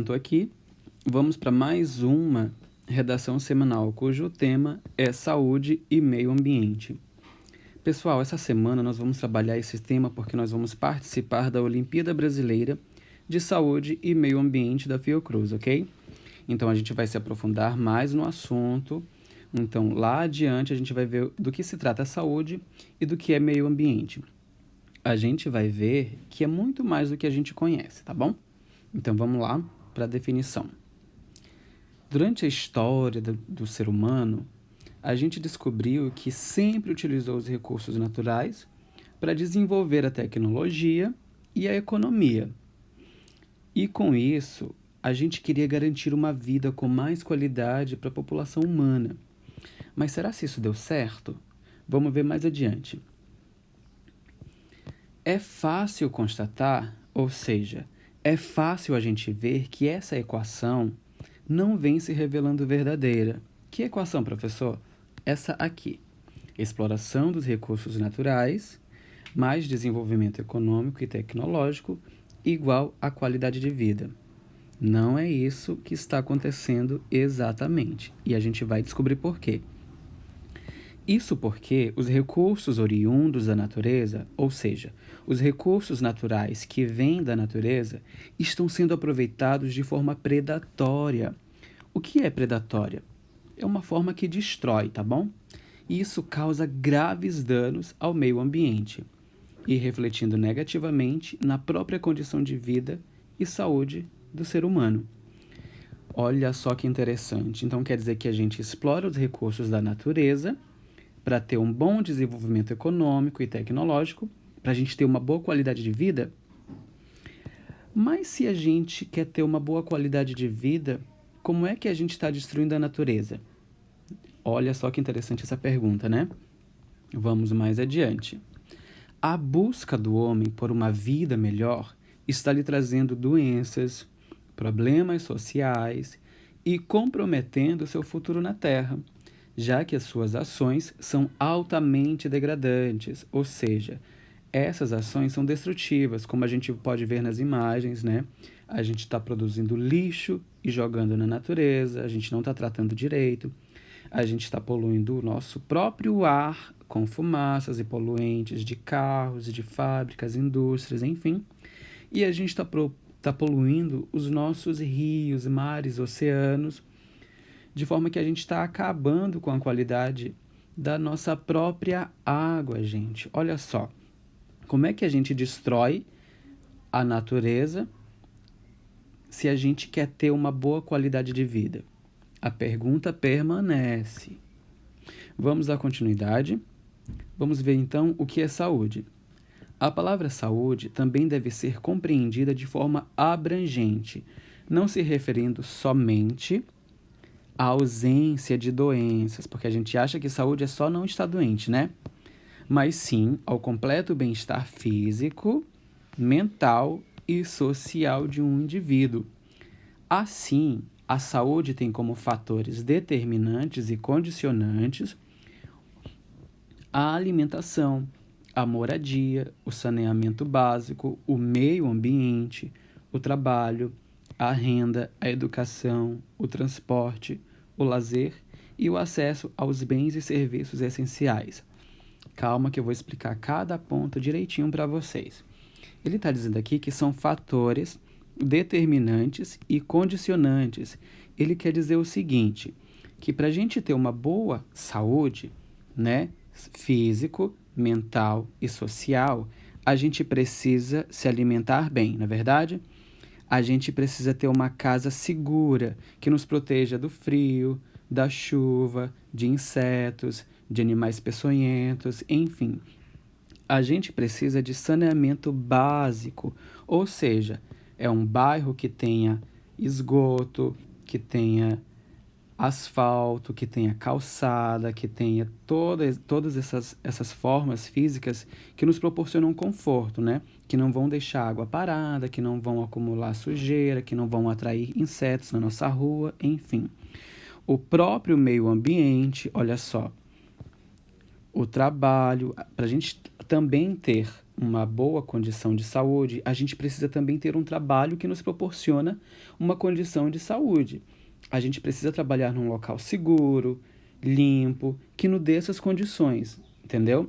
apresentou aqui, vamos para mais uma redação semanal, cujo tema é saúde e meio ambiente. Pessoal, essa semana nós vamos trabalhar esse tema porque nós vamos participar da Olimpíada Brasileira de Saúde e Meio Ambiente da Fiocruz, ok? Então, a gente vai se aprofundar mais no assunto. Então, lá adiante, a gente vai ver do que se trata a saúde e do que é meio ambiente. A gente vai ver que é muito mais do que a gente conhece, tá bom? Então, vamos lá para a definição. Durante a história do ser humano, a gente descobriu que sempre utilizou os recursos naturais para desenvolver a tecnologia e a economia. E com isso, a gente queria garantir uma vida com mais qualidade para a população humana. Mas será que isso deu certo? Vamos ver mais adiante. É fácil constatar, ou seja, é fácil a gente ver que essa equação não vem se revelando verdadeira. Que equação, professor? Essa aqui. Exploração dos recursos naturais mais desenvolvimento econômico e tecnológico igual a qualidade de vida. Não é isso que está acontecendo exatamente. E a gente vai descobrir por quê. Isso porque os recursos oriundos da natureza, ou seja, os recursos naturais que vêm da natureza, estão sendo aproveitados de forma predatória. O que é predatória? É uma forma que destrói, tá bom? E isso causa graves danos ao meio ambiente e refletindo negativamente na própria condição de vida e saúde do ser humano. Olha só que interessante. Então, quer dizer que a gente explora os recursos da natureza para ter um bom desenvolvimento econômico e tecnológico, para a gente ter uma boa qualidade de vida. Mas se a gente quer ter uma boa qualidade de vida, como é que a gente está destruindo a natureza? Olha só que interessante essa pergunta, né? Vamos mais adiante. A busca do homem por uma vida melhor está lhe trazendo doenças, problemas sociais e comprometendo seu futuro na Terra, já que as suas ações são altamente degradantes, ou seja, essas ações são destrutivas, como a gente pode ver nas imagens, né? A gente está produzindo lixo e jogando na natureza, a gente não está tratando direito, a gente está poluindo o nosso próprio ar com fumaças e poluentes de carros, de fábricas, indústrias, enfim, e a gente está poluindo os nossos rios, mares, oceanos, de forma que a gente está acabando com a qualidade da nossa própria água, gente. Olha só, como é que a gente destrói a natureza se a gente quer ter uma boa qualidade de vida? A pergunta permanece. Vamos dar continuidade. Vamos ver então o que é saúde. A palavra saúde também deve ser compreendida de forma abrangente, não se referindo somente a ausência de doenças, porque a gente acha que saúde é só não estar doente, né? Mas sim ao completo bem-estar físico, mental e social de um indivíduo. Assim, a saúde tem como fatores determinantes e condicionantes a alimentação, a moradia, o saneamento básico, o meio ambiente, o trabalho, a renda, a educação, o transporte, o lazer e o acesso aos bens e serviços essenciais. Calma que eu vou explicar cada ponto direitinho para vocês. Ele está dizendo aqui que são fatores determinantes e condicionantes. Ele quer dizer o seguinte, que para a gente ter uma boa saúde, né, físico, mental e social, a gente precisa se alimentar bem, não é verdade? A gente precisa ter uma casa segura, que nos proteja do frio, da chuva, de insetos, de animais peçonhentos, enfim. A gente precisa de saneamento básico, ou seja, é um bairro que tenha esgoto, que tenha asfalto, que tenha calçada, que tenha todas essas formas físicas que nos proporcionam conforto, né? Que não vão deixar água parada, que não vão acumular sujeira, que não vão atrair insetos na nossa rua, enfim. O próprio meio ambiente, olha só, o trabalho, para a gente também ter uma boa condição de saúde, a gente precisa também ter um trabalho que nos proporciona uma condição de saúde. A gente precisa trabalhar num local seguro, limpo, que nos dê essas condições, entendeu?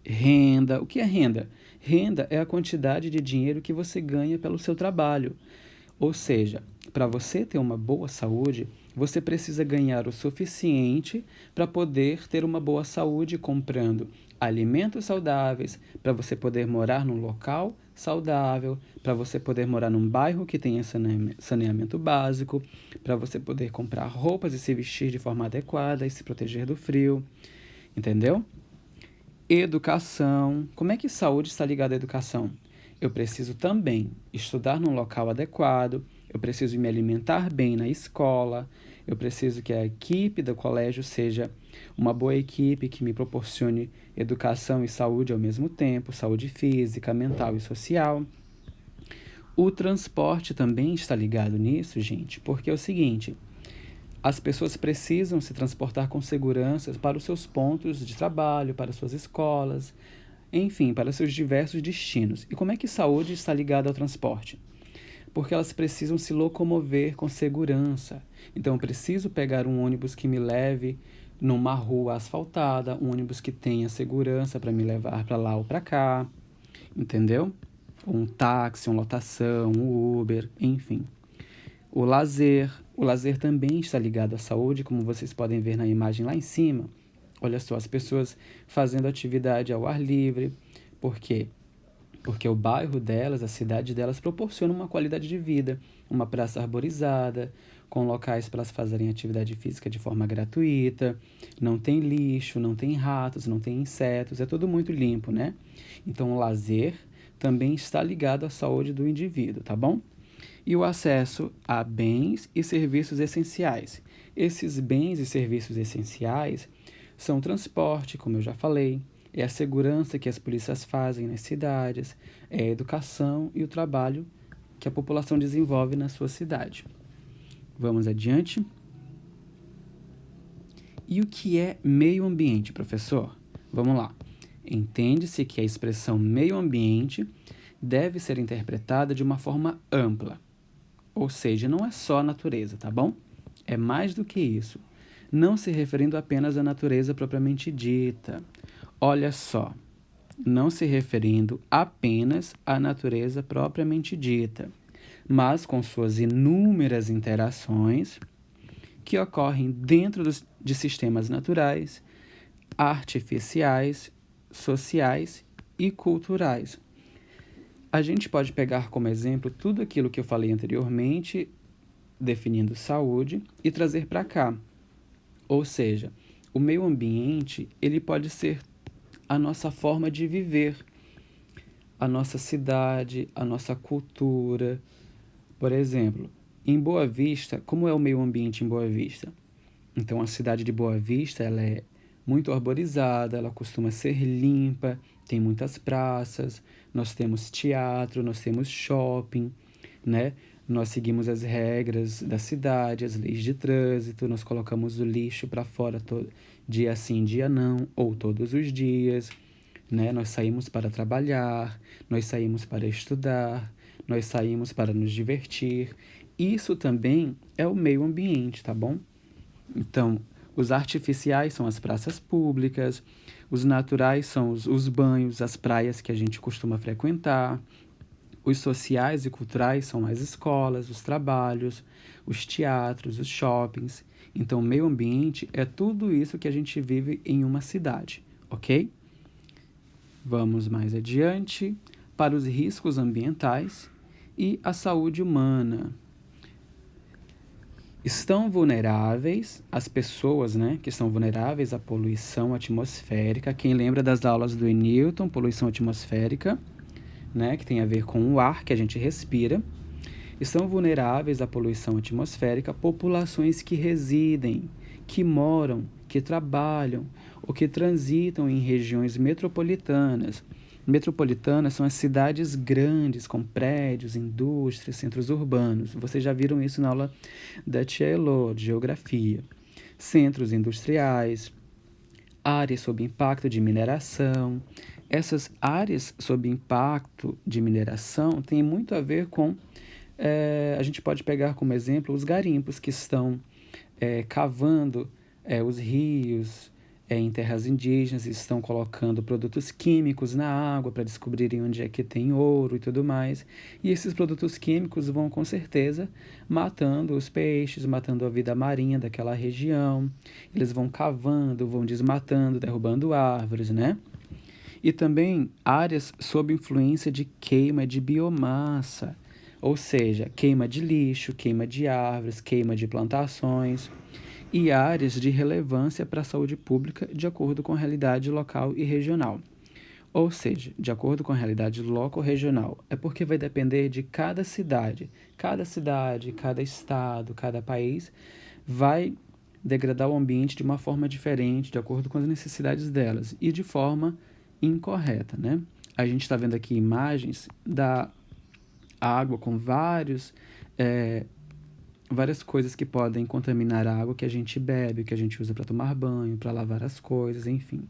Renda. O que é renda? Renda é a quantidade de dinheiro que você ganha pelo seu trabalho. Ou seja, para você ter uma boa saúde, você precisa ganhar o suficiente para poder ter uma boa saúde comprando alimentos saudáveis, para você poder morar num local saudável, para você poder morar num bairro que tenha saneamento básico, para você poder comprar roupas e se vestir de forma adequada e se proteger do frio, entendeu? Educação. Como é que saúde está ligada à educação? Eu preciso também estudar num local adequado, eu preciso me alimentar bem na escola, eu preciso que a equipe do colégio seja uma boa equipe que me proporcione educação e saúde ao mesmo tempo, saúde física, mental e social. O transporte também está ligado nisso, gente, porque é o seguinte: as pessoas precisam se transportar com segurança para os seus pontos de trabalho, para suas escolas, enfim, para seus diversos destinos. E como é que saúde está ligada ao transporte? Porque elas precisam se locomover com segurança. Então, eu preciso pegar um ônibus que me leve numa rua asfaltada, um ônibus que tenha segurança para me levar para lá ou para cá, entendeu? Um táxi, uma lotação, um Uber, enfim. O lazer também está ligado à saúde, como vocês podem ver na imagem lá em cima. Olha só, as pessoas fazendo atividade ao ar livre. Por quê? Porque o bairro delas, a cidade delas, proporciona uma qualidade de vida, uma praça arborizada, com locais para elas fazerem atividade física de forma gratuita, não tem lixo, não tem ratos, não tem insetos, é tudo muito limpo, né? Então, o lazer também está ligado à saúde do indivíduo, tá bom? E o acesso a bens e serviços essenciais. Esses bens e serviços essenciais são o transporte, como eu já falei, é a segurança que as polícias fazem nas cidades, é a educação e o trabalho que a população desenvolve na sua cidade. Vamos adiante. E o que é meio ambiente, professor? Vamos lá. Entende-se que a expressão meio ambiente deve ser interpretada de uma forma ampla. Ou seja, não é só a natureza, tá bom? É mais do que isso. Não se referindo apenas à natureza propriamente dita. Olha só, não se referindo apenas à natureza propriamente dita, mas com suas inúmeras interações que ocorrem dentro de sistemas naturais, artificiais, sociais e culturais. A gente pode pegar como exemplo tudo aquilo que eu falei anteriormente, definindo saúde, e trazer para cá. Ou seja, o meio ambiente, ele pode ser a nossa forma de viver, a nossa cidade, a nossa cultura. Por exemplo, em Boa Vista, como é o meio ambiente em Boa Vista? Então, a cidade de Boa Vista, ela é muito arborizada, ela costuma ser limpa, tem muitas praças, nós temos teatro, nós temos shopping, né? Nós seguimos as regras da cidade, as leis de trânsito, nós colocamos o lixo para fora dia sim, dia não, ou todos os dias, né? Nós saímos para trabalhar, nós saímos para estudar, nós saímos para nos divertir. Isso também é o meio ambiente, tá bom? Então, os artificiais são as praças públicas, os naturais são os banhos, as praias que a gente costuma frequentar, os sociais e culturais são as escolas, os trabalhos, os teatros, os shoppings. Então, o meio ambiente é tudo isso que a gente vive em uma cidade, ok? Vamos mais adiante para os riscos ambientais e a saúde humana. Estão vulneráveis as pessoas, né, que estão vulneráveis à poluição atmosférica. Quem lembra das aulas do Newton, poluição atmosférica, né, que tem a ver com o ar que a gente respira. Estão vulneráveis à poluição atmosférica populações que residem, que moram, que trabalham ou que transitam em regiões metropolitanas. Metropolitanas são as cidades grandes, com prédios, indústrias, centros urbanos. Vocês já viram isso na aula da Tia Elô, de Geografia. Centros industriais, áreas sob impacto de mineração, Essas áreas sob impacto de mineração têm muito a ver com, a gente pode pegar como exemplo os garimpos que estão cavando os rios em terras indígenas, estão colocando produtos químicos na água para descobrirem onde é que tem ouro e tudo mais. E esses produtos químicos vão com certeza matando os peixes, matando a vida marinha daquela região. Eles vão cavando, vão desmatando, derrubando árvores, né? E também áreas sob influência de queima de biomassa, ou seja, queima de lixo, queima de árvores, queima de plantações, e áreas de relevância para a saúde pública de acordo com a realidade local e regional. Ou seja, de acordo com a realidade local-regional, é porque vai depender de cada cidade, cada estado, cada país vai degradar o ambiente de uma forma diferente, de acordo com as necessidades delas, e de forma incorreta, né? A gente está vendo aqui imagens da água com várias coisas que podem contaminar a água que a gente bebe, que a gente usa para tomar banho, para lavar as coisas, enfim.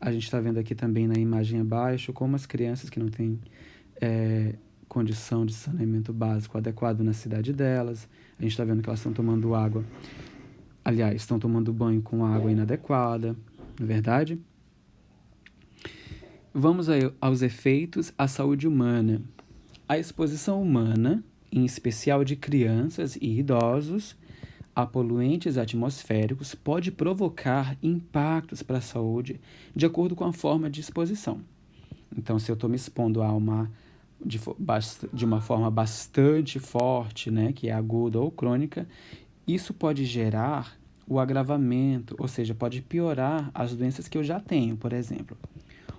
A gente está vendo aqui também na imagem abaixo como as crianças que não têm condição de saneamento básico adequado na cidade delas. A gente está vendo que elas estão tomando água, aliás, estão tomando banho com água inadequada, não é verdade? Vamos aí aos efeitos à saúde humana. A exposição humana, em especial de crianças e idosos, a poluentes atmosféricos pode provocar impactos para a saúde de acordo com a forma de exposição. Então, se eu estou me expondo a de uma forma bastante forte, né, que é aguda ou crônica, isso pode gerar o agravamento, ou seja, pode piorar as doenças que eu já tenho, por exemplo,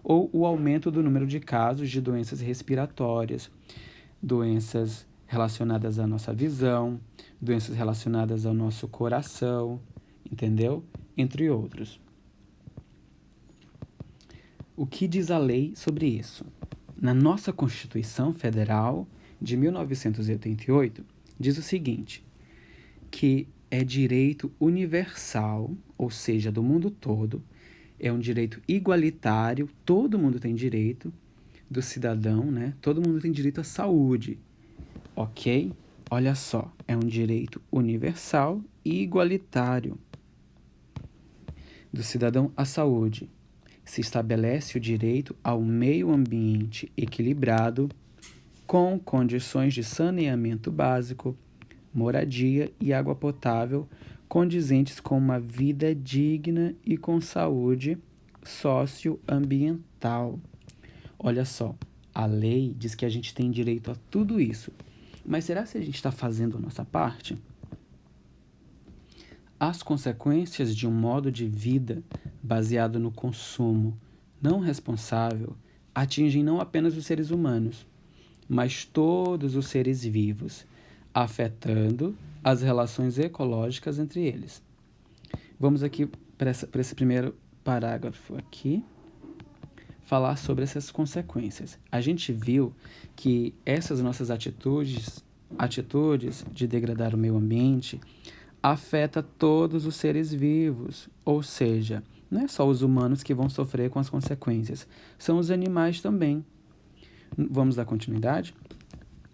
ou o aumento do número de casos de doenças respiratórias, doenças relacionadas à nossa visão, doenças relacionadas ao nosso coração, entendeu? Entre outros. O que diz a lei sobre isso? Na nossa Constituição Federal de 1988, diz o seguinte, que é direito universal, ou seja, do mundo todo, é um direito igualitário, todo mundo tem direito do cidadão, né? Todo mundo tem direito à saúde, ok? Olha só, é um direito universal e igualitário do cidadão à saúde. Se estabelece o direito ao meio ambiente equilibrado, com condições de saneamento básico, moradia e água potável condizentes com uma vida digna e com saúde socioambiental. Olha só, a lei diz que a gente tem direito a tudo isso, mas será que a gente está fazendo a nossa parte? As consequências de um modo de vida baseado no consumo não responsável atingem não apenas os seres humanos, mas todos os seres vivos, afetando as relações ecológicas entre eles. Vamos aqui para esse primeiro parágrafo aqui, falar sobre essas consequências. A gente viu que essas nossas atitudes de degradar o meio ambiente afeta todos os seres vivos, ou seja, não é só os humanos que vão sofrer com as consequências, são os animais também. Vamos dar continuidade?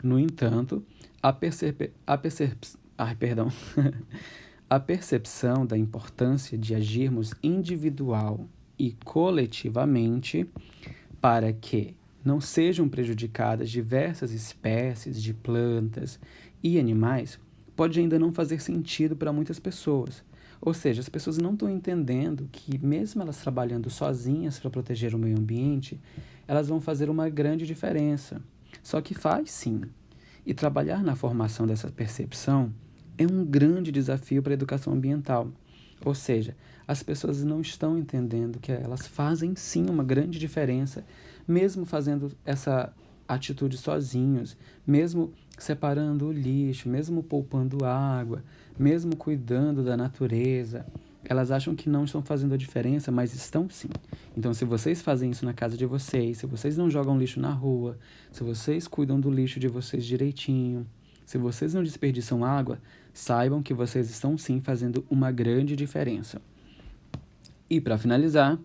No entanto, a percepção da importância de agirmos individual e coletivamente para que não sejam prejudicadas diversas espécies de plantas e animais pode ainda não fazer sentido para muitas pessoas. Ou seja, as pessoas não estão entendendo que mesmo elas trabalhando sozinhas para proteger o meio ambiente, elas vão fazer uma grande diferença. Só que faz sim. E trabalhar na formação dessa percepção é um grande desafio para a educação ambiental. Ou seja, as pessoas não estão entendendo que elas fazem sim uma grande diferença, mesmo fazendo essa atitude sozinhos, mesmo separando o lixo, mesmo poupando água, mesmo cuidando da natureza. Elas acham que não estão fazendo a diferença, mas estão sim. Então, se vocês fazem isso na casa de vocês, se vocês não jogam lixo na rua, se vocês cuidam do lixo de vocês direitinho, se vocês não desperdiçam água, saibam que vocês estão sim fazendo uma grande diferença. E para finalizar,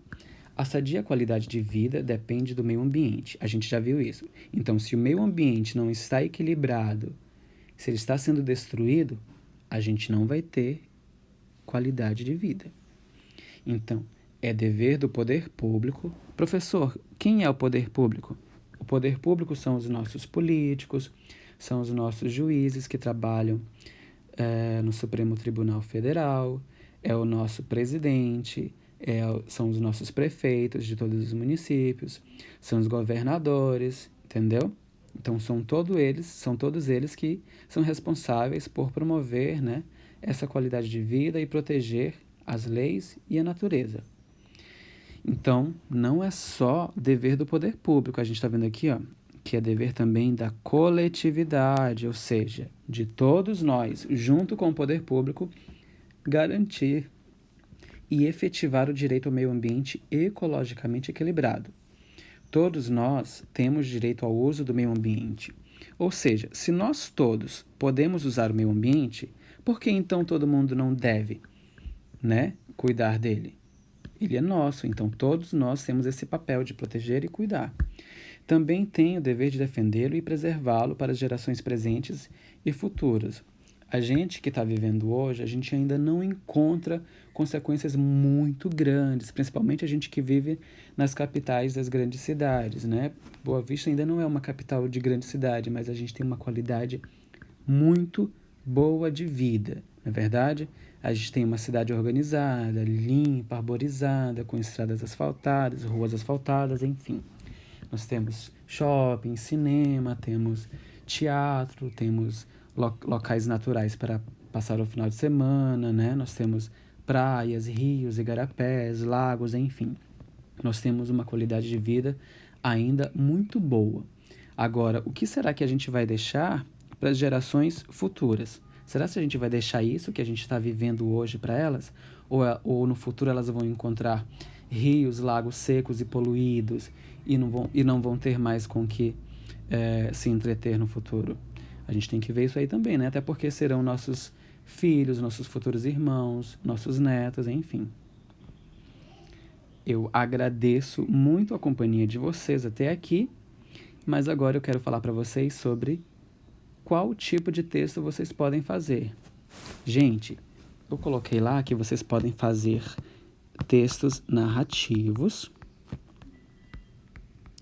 A sadia qualidade de vida depende do meio ambiente. A gente já viu isso. Então, se o meio ambiente não está equilibrado, se ele está sendo destruído, a gente não vai ter qualidade de vida. Então, é dever do poder público. Professor, quem é o poder público? O poder público são os nossos políticos, são os nossos juízes que trabalham no Supremo Tribunal Federal, é o nosso presidente, são os nossos prefeitos de todos os municípios, são os governadores, entendeu? Então, são todos eles que são responsáveis por promover, né, essa qualidade de vida e proteger as leis e a natureza. Então, não é só dever do poder público, a gente está vendo aqui, ó, que é dever também da coletividade, ou seja, de todos nós, junto com o poder público, garantir e efetivar o direito ao meio ambiente ecologicamente equilibrado. Todos nós temos direito ao uso do meio ambiente. Ou seja, se nós todos podemos usar o meio ambiente, por que então todo mundo não deve, né, cuidar dele? Ele é nosso, então todos nós temos esse papel de proteger e cuidar. Também tem o dever de defendê-lo e preservá-lo para as gerações presentes e futuras. A gente que está vivendo hoje, a gente ainda não encontra consequências muito grandes, principalmente a gente que vive nas capitais das grandes cidades, né? Boa Vista ainda não é uma capital de grande cidade, mas a gente tem uma qualidade muito boa de vida, não é verdade? A gente tem uma cidade organizada, limpa, arborizada, com estradas asfaltadas, ruas asfaltadas, enfim. Nós temos shopping, cinema, temos teatro, temos locais naturais para passar o final de semana, né? Nós temos praias, rios, igarapés, lagos, enfim. Nós temos uma qualidade de vida ainda muito boa. Agora, o que será que a gente vai deixar para as gerações futuras? Será que a gente vai deixar isso que a gente está vivendo hoje para elas? Ou no futuro elas vão encontrar rios, lagos secos e poluídos e não vão ter mais com que se entreter no futuro? A gente tem que ver isso aí também, né? Até porque serão nossos filhos, nossos futuros irmãos, nossos netos, enfim. Eu agradeço muito a companhia de vocês até aqui, mas agora eu quero falar para vocês sobre qual tipo de texto vocês podem fazer. Gente, eu coloquei lá que vocês podem fazer textos narrativos.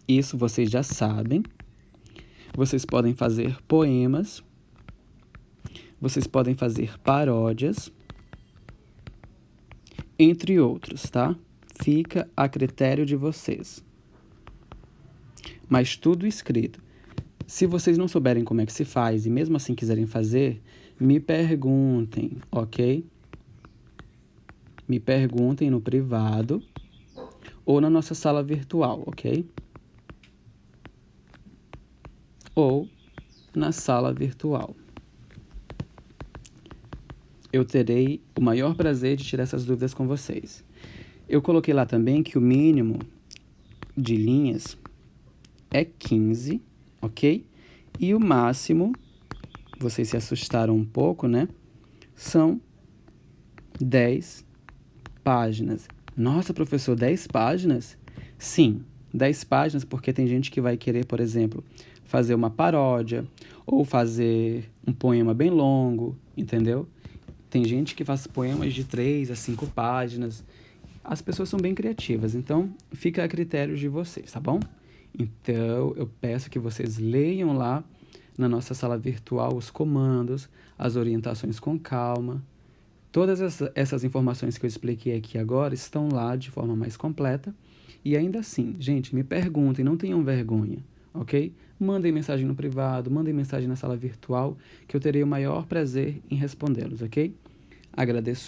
Isso vocês já sabem. Vocês podem fazer poemas. Vocês podem fazer paródias, entre outros, tá? Fica a critério de vocês. Mas tudo escrito. Se vocês não souberem como é que se faz e mesmo assim quiserem fazer, me perguntem, ok? Me perguntem no privado ou na nossa sala virtual, ok? Ou na sala virtual. Eu terei o maior prazer de tirar essas dúvidas com vocês. Eu coloquei lá também que o mínimo de linhas é 15, ok? E o máximo, vocês se assustaram um pouco, né? São 10 páginas. Nossa, professor, 10 páginas? Sim, 10 páginas porque tem gente que vai querer, por exemplo, fazer uma paródia ou fazer um poema bem longo, entendeu? Tem gente que faz poemas de 3 a 5 páginas. As pessoas são bem criativas, então fica a critério de vocês, tá bom? Então, eu peço que vocês leiam lá na nossa sala virtual os comandos, as orientações com calma. Todas essas informações que eu expliquei aqui agora estão lá de forma mais completa. E ainda assim, gente, me perguntem, não tenham vergonha, ok? Mandem mensagem no privado, mandem mensagem na sala virtual, que eu terei o maior prazer em respondê-los, ok? Agradeço